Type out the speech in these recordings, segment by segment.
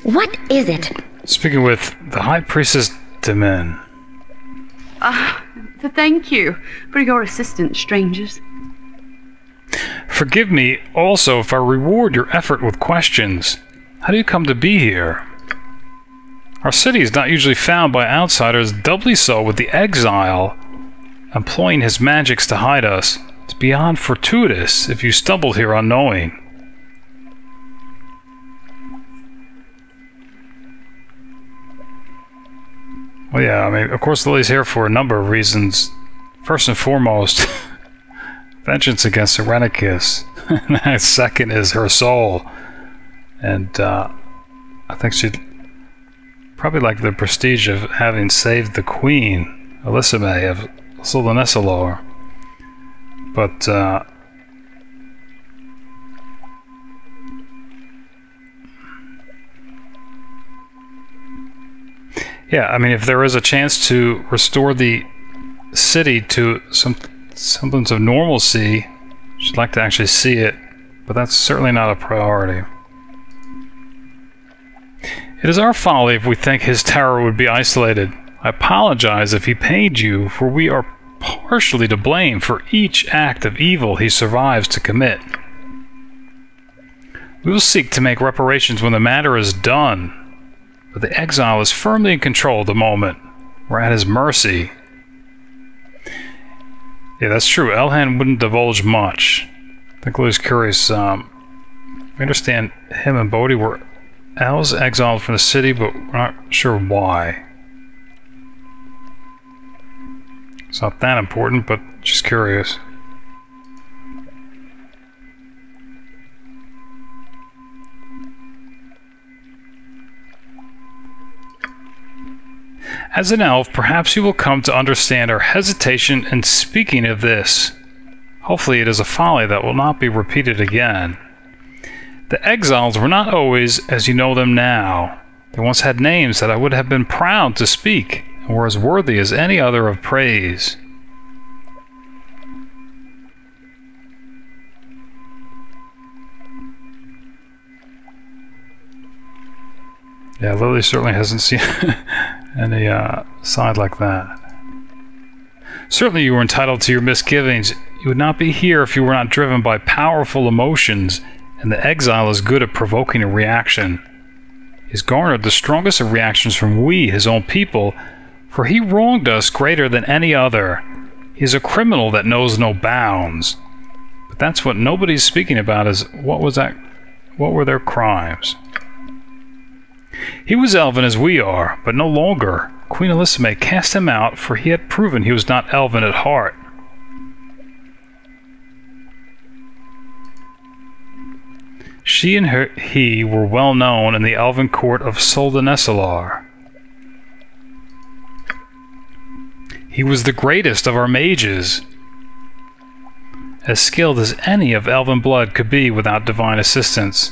What is it? Speaking with the High Priestess Demin. Thank you for your assistance, strangers. Forgive me also if I reward your effort with questions. How do you come to be here? Our city is not usually found by outsiders, doubly so with the exile employing his magics to hide us. It's beyond fortuitous if you stumbled here unknowing. Well, yeah, I mean, of course Lilly's here for a number of reasons. First and foremost, vengeance against Irenicus. And second is her soul. And I think she'd probably like the prestige of having saved the Queen Ellesime of Suldanessellar. But yeah, I mean, if there is a chance to restore the city to some semblance of normalcy, she'd like to actually see it, but that's certainly not a priority. It is our folly if we think his terror would be isolated. I apologize if he pained you, for we are partially to blame for each act of evil he survives to commit. We will seek to make reparations when the matter is done, but the exile is firmly in control at the moment. We're at his mercy. Yeah, that's true. Elhan wouldn't divulge much. I think Louis curious. We understand him and Bodhi were elves exiled from the city, but we're not sure why. It's not that important, but just curious. As an elf, perhaps you will come to understand our hesitation in speaking of this. Hopefully it is a folly that will not be repeated again. The exiles were not always as you know them now. They once had names that I would have been proud to speak, and were as worthy as any other of praise. Yeah, Lilly certainly hasn't seen any side like that. Certainly you were entitled to your misgivings. You would not be here if you were not driven by powerful emotions, and the exile is good at provoking a reaction. He has garnered the strongest of reactions from we, his own people, for he wronged us greater than any other. He is a criminal that knows no bounds. But that's what nobody's speaking about, is what were their crimes? He was elven as we are, but no longer. Queen Ellesime cast him out, for he had proven he was not elven at heart. She and he were well known in the elven court of Suldanessellar. He was the greatest of our mages, as skilled as any of elven blood could be without divine assistance.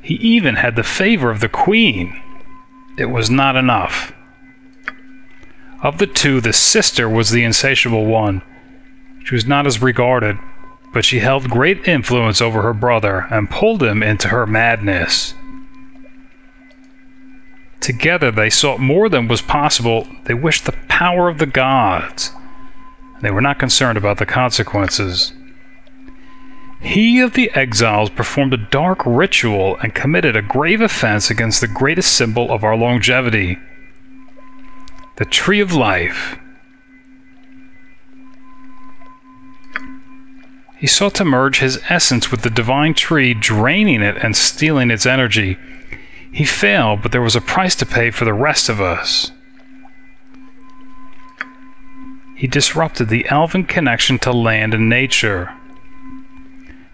He even had the favor of the Queen. It was not enough. Of the two, the sister was the insatiable one. She was not as regarded, but she held great influence over her brother and pulled him into her madness. Together they sought more than was possible. They wished the power of the gods. They were not concerned about the consequences. He of the exiles performed a dark ritual and committed a grave offense against the greatest symbol of our longevity, the Tree of Life. He sought to merge his essence with the divine tree, draining it and stealing its energy. He failed, but there was a price to pay for the rest of us. He disrupted the elven connection to land and nature.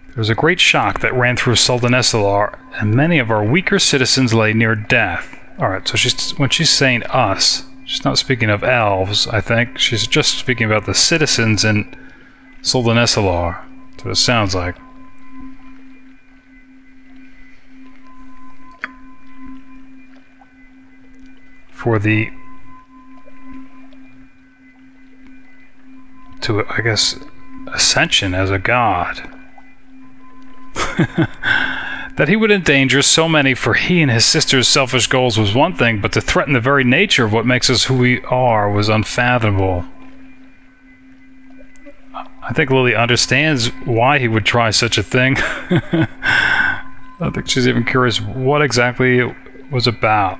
There was a great shock that ran through Suldanessellar, and many of our weaker citizens lay near death. Alright, so when she's saying us, she's not speaking of elves, I think. She's just speaking about the citizens in Suldanessellar. That's what it sounds like. For the... to, I guess, ascension as a god. That he would endanger so many for he and his sister's selfish goals was one thing, but to threaten the very nature of what makes us who we are was unfathomable. I think Lilly understands why he would try such a thing. I think she's even curious what exactly it was about.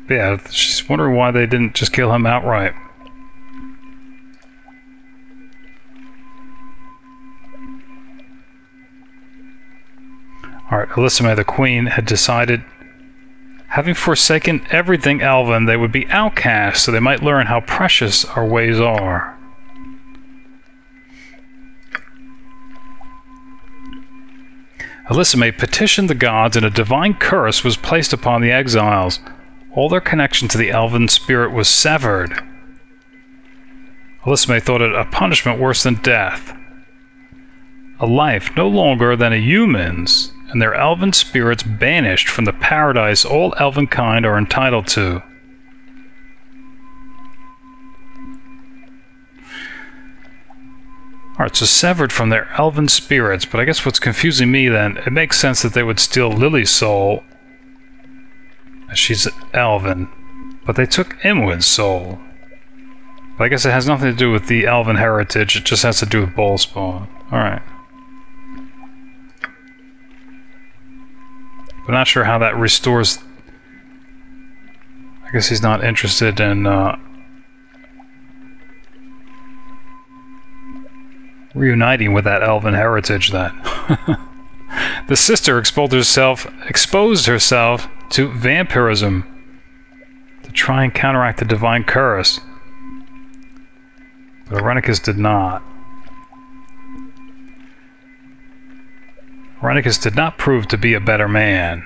But yeah, she's wondering why they didn't just kill him outright. Alright, Ellesime, the queen, had decided, having forsaken everything elven, they would be outcasts so they might learn how precious our ways are. Ellesime petitioned the gods and a divine curse was placed upon the exiles. All their connection to the elven spirit was severed. Ellesime thought it a punishment worse than death. A life no longer than a human's, and their elven spirits banished from the paradise all elven kind are entitled to. Alright, so severed from their elven spirits, but I guess what's confusing me then, it makes sense that they would steal Lilly's soul, as she's elven, but they took Imwin's soul. But I guess it has nothing to do with the elven heritage, it just has to do with Bhaalspawn. Alright. But not sure how that restores... I guess he's not interested in, reuniting with that elven heritage then. The sister exposed herself to vampirism to try and counteract the divine curse. But Irenicus did not. Irenicus did not prove to be a better man.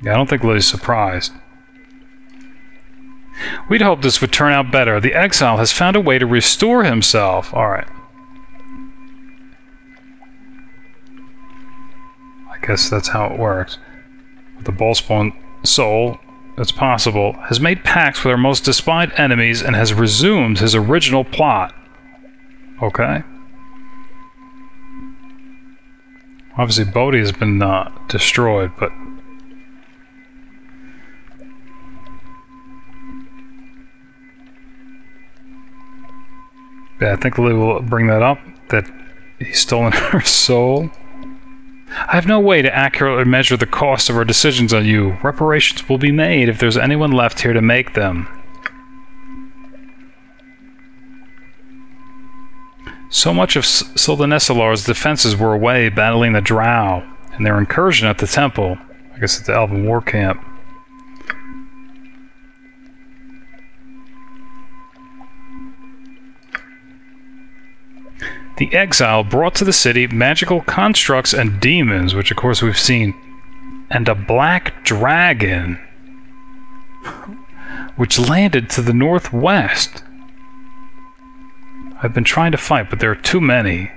Yeah, I don't think Lilly's surprised. We'd hoped this would turn out better. The exile has found a way to restore himself. Alright. I guess that's how it works. With the Bhaalspawn soul, it's possible, has made pacts with our most despised enemies and has resumed his original plot. Okay. Obviously Bodhi has been destroyed, but... yeah, I think Lilly will bring that up, that he's stolen her soul. I have no way to accurately measure the cost of our decisions on you. Reparations will be made if there's anyone left here to make them. So much of Suldanessellar's defenses were away battling the drow, and their incursion at the temple, I guess at the elven war camp. The exile brought to the city magical constructs and demons, which of course we've seen, and a black dragon, which landed to the northwest. I've been trying to fight, but there are too many.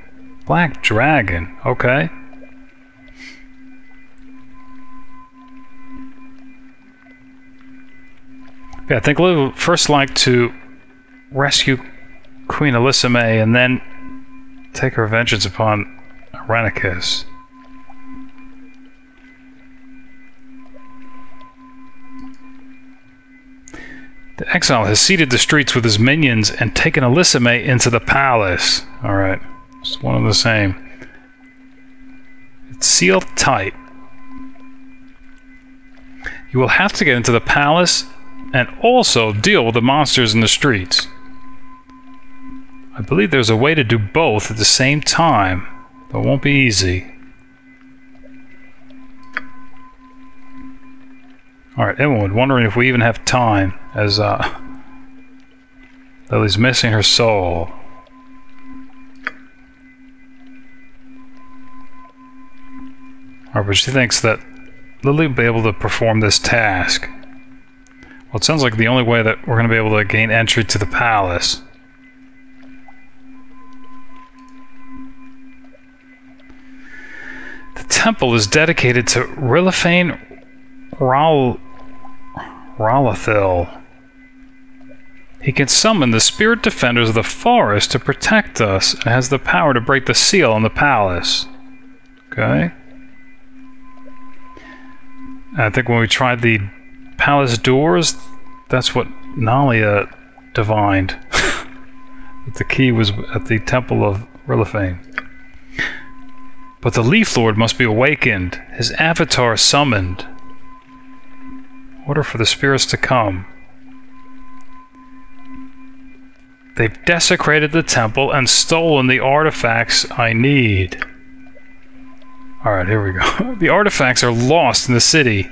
Black dragon, okay. Yeah, I think Lilly would first like to rescue Queen Ellesime and then take her vengeance upon Irenicus. The exile has seeded the streets with his minions and taken Ellesime into the palace. Alright, it's one and the same. It's sealed tight. You will have to get into the palace and also deal with the monsters in the streets. I believe there's a way to do both at the same time, though it won't be easy. Alright, everyone, wondering if we even have time, as Lilly's missing her soul. Alright, but she thinks that Lilly will be able to perform this task. Well, it sounds like the only way that we're going to be able to gain entry to the palace. The temple is dedicated to Rillifane Rallathil He can summon the spirit defenders of the forest to protect us and has the power to break the seal on the palace. Okay. I think when we tried the palace doors, that's what Nalia divined. That the key was at the temple of Rillifane. But the Leaflord must be awakened, his avatar summoned. Order for the spirits to come. They've desecrated the temple and stolen the artifacts I need. Alright, here we go. The artifacts are lost in the city,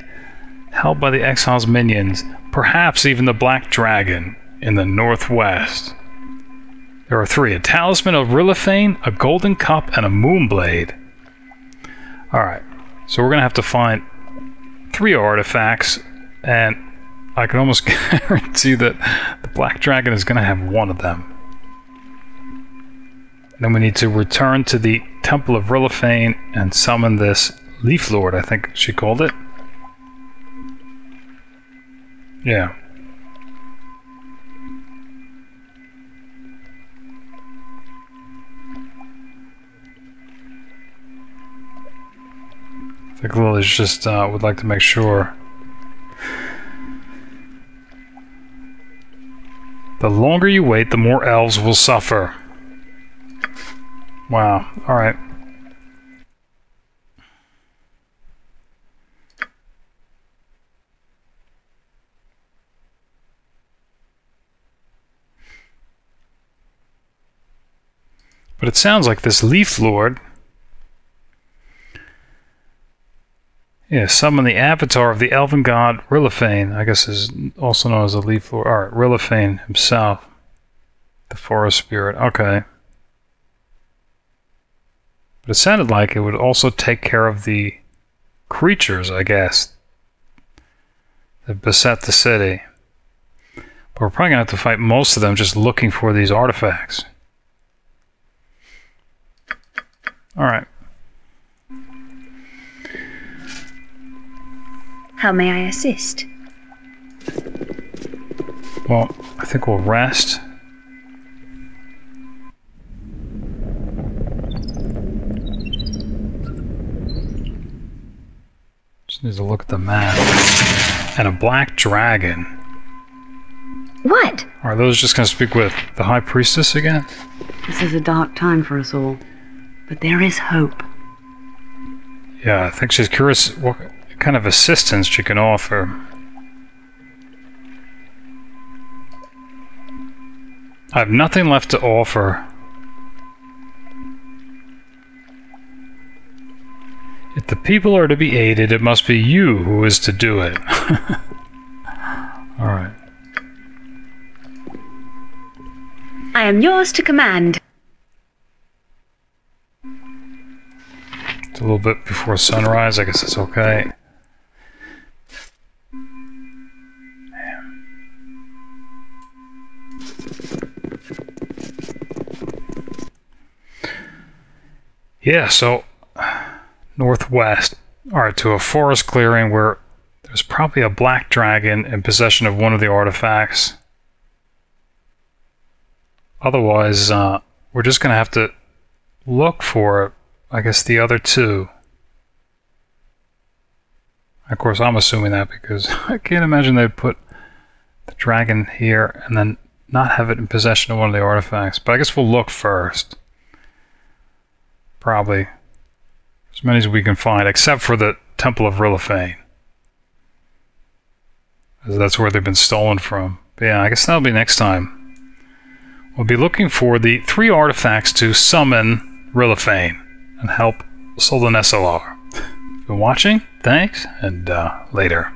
held by the exile's minions, perhaps even the Black Dragon in the northwest. There are 3, a talisman of Rillifane, a golden cup, and a moonblade. Alright, so we're going to have to find 3 artifacts, and I can almost guarantee that the Black Dragon is going to have one of them. Then we need to return to the Temple of Rillifane and summon this Leaflord, I think she called it. Yeah. I think Lily's just would like to make sure. The longer you wait, the more elves will suffer. Wow, alright. But it sounds like this Leaflord... Yeah, summon the avatar of the elven god Rillifane. I guess is also known as the Leaflord. Alright, Rillifane himself. The forest spirit. Okay. But it sounded like it would also take care of the creatures, I guess, that beset the city. But we're probably going to have to fight most of them just looking for these artifacts. Alright. How may I assist? Well, I think we'll rest. Just need to look at the map. And a black dragon. What? Are those just going to speak with the High Priestess again? This is a dark time for us all, but there is hope. Yeah, I think she's curious what kind of assistance she can offer. I have nothing left to offer. If the people are to be aided, it must be you who is to do it. Alright. I am yours to command. It's a little bit before sunrise, I guess it's okay. Yeah, so northwest, alright, to a forest clearing where there's probably a black dragon in possession of one of the artifacts. Otherwise, we're just going to have to look for, I guess, the other 2. Of course, I'm assuming that because I can't imagine they'd put the dragon here and then not have it in possession of one of the artifacts. But I guess we'll look first. Probably. As many as we can find, except for the Temple of Rillifane. That's where they've been stolen from. But yeah, I guess that'll be next time. We'll be looking for the 3 artifacts to summon Rillifane and help Suldanessellar. If you're watching, thanks, and later.